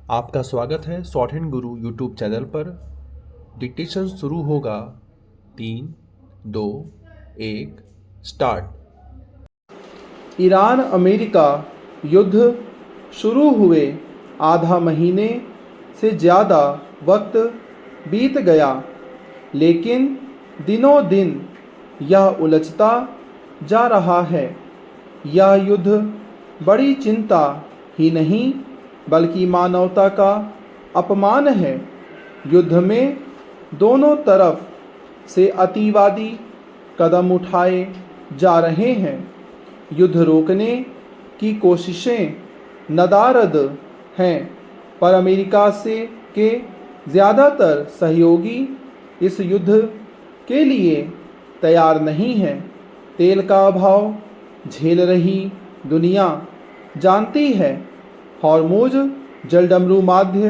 आपका स्वागत है शॉर्ट हैंड गुरु यूट्यूब चैनल पर। डिक्टेशन शुरू होगा। 3, 2, 1 स्टार्ट। ईरान अमेरिका युद्ध शुरू हुए आधा महीने से ज़्यादा वक्त बीत गया, लेकिन दिनों दिन यह उलझता जा रहा है। यह युद्ध बड़ी चिंता ही नहीं बल्कि मानवता का अपमान है। युद्ध में दोनों तरफ से अतिवादी कदम उठाए जा रहे हैं। युद्ध रोकने की कोशिशें नदारद हैं, पर अमेरिका के ज़्यादातर सहयोगी इस युद्ध के लिए तैयार नहीं हैं। तेल का अभाव झेल रही दुनिया जानती है, हॉर्मुज जलडमरू माध्य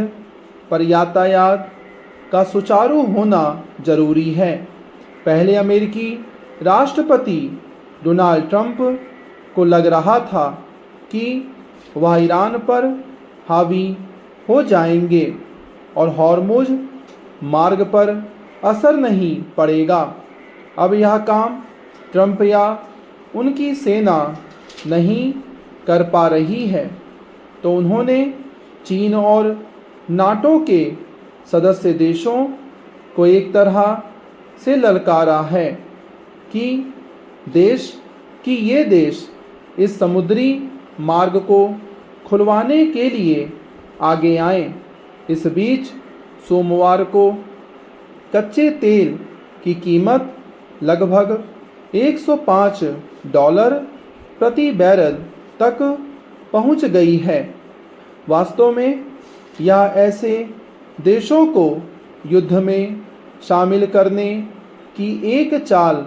पर यातायात का सुचारू होना जरूरी है। पहले अमेरिकी राष्ट्रपति डोनाल्ड ट्रंप को लग रहा था कि वह ईरान पर हावी हो जाएंगे और हॉर्मुज मार्ग पर असर नहीं पड़ेगा। अब यह काम ट्रंप या उनकी सेना नहीं कर पा रही है, तो उन्होंने चीन और नाटो के सदस्य देशों को एक तरह से ललकारा है कि ये देश इस समुद्री मार्ग को खुलवाने के लिए आगे आएं। इस बीच सोमवार को कच्चे तेल की कीमत लगभग $105 प्रति बैरल तक पहुंच गई है। वास्तव में यह ऐसे देशों को युद्ध में शामिल करने की एक चाल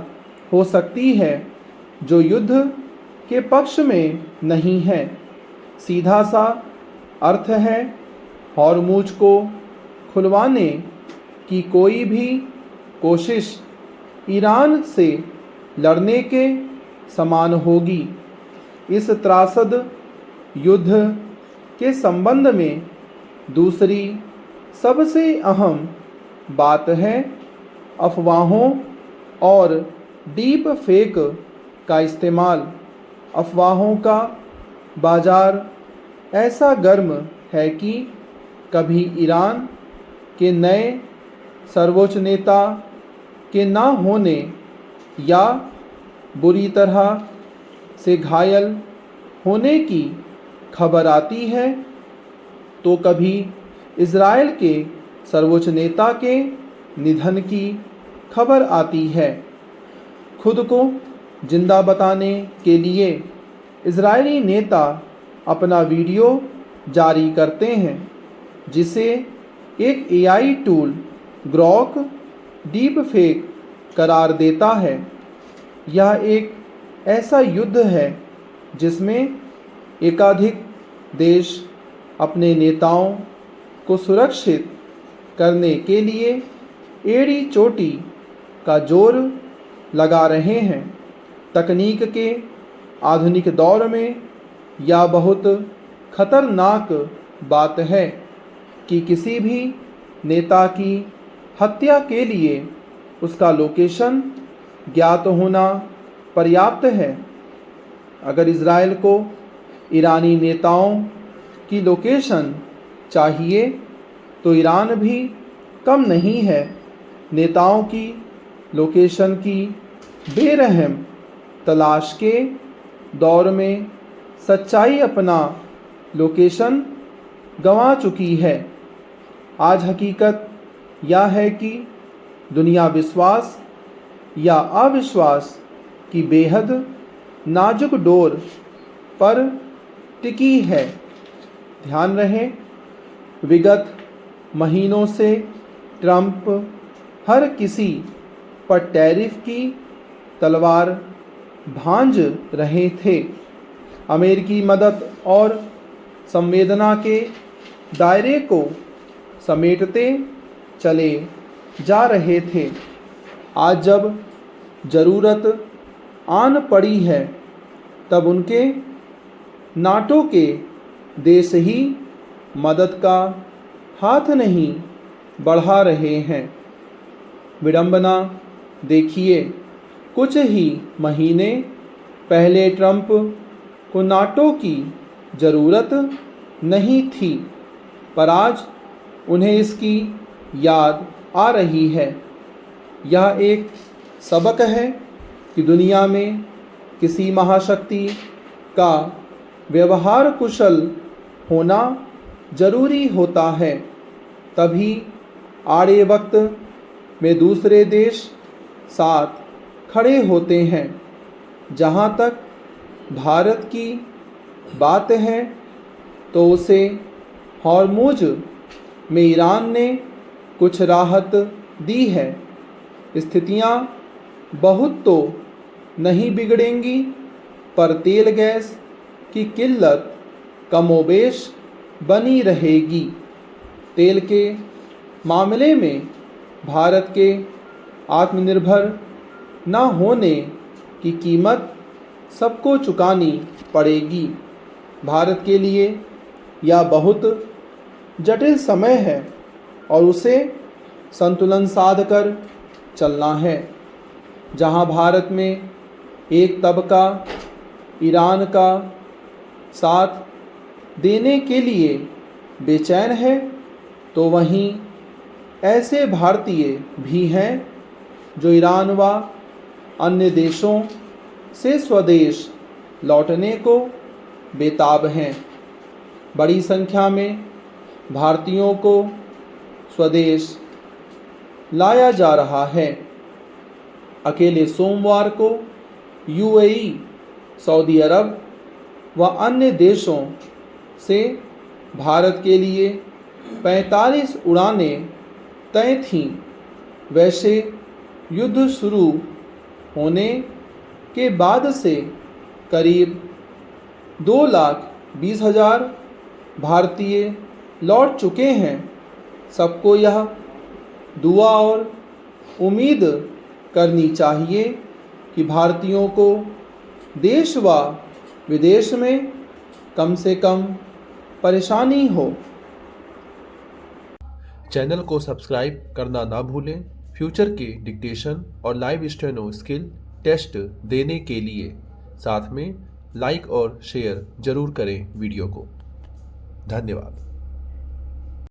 हो सकती है जो युद्ध के पक्ष में नहीं है। सीधा सा अर्थ है, हॉर्मुज को खुलवाने की कोई भी कोशिश ईरान से लड़ने के समान होगी। इस त्रासद युद्ध के संबंध में दूसरी सबसे अहम बात है अफवाहों और डीप फेक का इस्तेमाल। अफवाहों का बाजार ऐसा गर्म है कि कभी ईरान के नए सर्वोच्च नेता के ना होने या बुरी तरह से घायल होने की खबर आती है, तो कभी इज़राइल के सर्वोच्च नेता के निधन की खबर आती है। खुद को जिंदा बताने के लिए इज़राइली नेता अपना वीडियो जारी करते हैं, जिसे एक AI tool Grok deep fake करार देता है। यह एक ऐसा युद्ध है जिसमें एकाधिक देश अपने नेताओं को सुरक्षित करने के लिए एड़ी चोटी का जोर लगा रहे हैं। तकनीक के आधुनिक दौर में यह बहुत खतरनाक बात है कि किसी भी नेता की हत्या के लिए उसका लोकेशन ज्ञात होना पर्याप्त है। अगर इज़राइल को ईरानी नेताओं की लोकेशन चाहिए तो ईरान भी कम नहीं है। नेताओं की लोकेशन की बेरहम तलाश के दौर में सच्चाई अपना लोकेशन गंवा चुकी है। आज हकीकत यह है कि दुनिया विश्वास या अविश्वास की बेहद नाजुक डोर पर टिकी है। ध्यान रहे, विगत महीनों से ट्रंप हर किसी पर टैरिफ की तलवार भांज रहे थे। अमेरिकी मदद और संवेदना के दायरे को समेटते चले जा रहे थे। आज जब ज़रूरत आन पड़ी है, तब उनके नाटो के देश ही मदद का हाथ नहीं बढ़ा रहे हैं। विडंबना देखिए, कुछ ही महीने पहले ट्रंप को नाटो की ज़रूरत नहीं थी, पर आज उन्हें इसकी याद आ रही है। यह एक सबक है कि दुनिया में किसी महाशक्ति का व्यवहार कुशल होना जरूरी होता है, तभी आड़े वक्त में दूसरे देश साथ खड़े होते हैं। जहाँ तक भारत की बात है तो उसे हॉर्मुज में ईरान ने कुछ राहत दी है। स्थितियाँ बहुत तो नहीं बिगड़ेंगी, पर तेल गैस की किल्लत कमोबेश बनी रहेगी। तेल के मामले में भारत के आत्मनिर्भर न होने की कीमत सबको चुकानी पड़ेगी। भारत के लिए यह बहुत जटिल समय है और उसे संतुलन साध कर चलना है। जहां भारत में एक तबका ईरान का साथ देने के लिए बेचैन है, तो वहीं ऐसे भारतीय भी हैं जो ईरान व अन्य देशों से स्वदेश लौटने को बेताब हैं। बड़ी संख्या में भारतीयों को स्वदेश लाया जा रहा है। अकेले सोमवार को यूएई, सऊदी अरब व अन्य देशों से भारत के लिए 45 उड़ानें तय थीं। वैसे युद्ध शुरू होने के बाद से करीब 2,20,000 भारतीय लौट चुके हैं। सबको यह दुआ और उम्मीद करनी चाहिए कि भारतीयों को देश व विदेश में कम से कम परेशानी हो। चैनल को सब्सक्राइब करना ना भूलें। फ्यूचर के डिक्टेशन और लाइव स्टेनो स्किल टेस्ट देने के लिए साथ में लाइक और शेयर जरूर करें वीडियो को। धन्यवाद।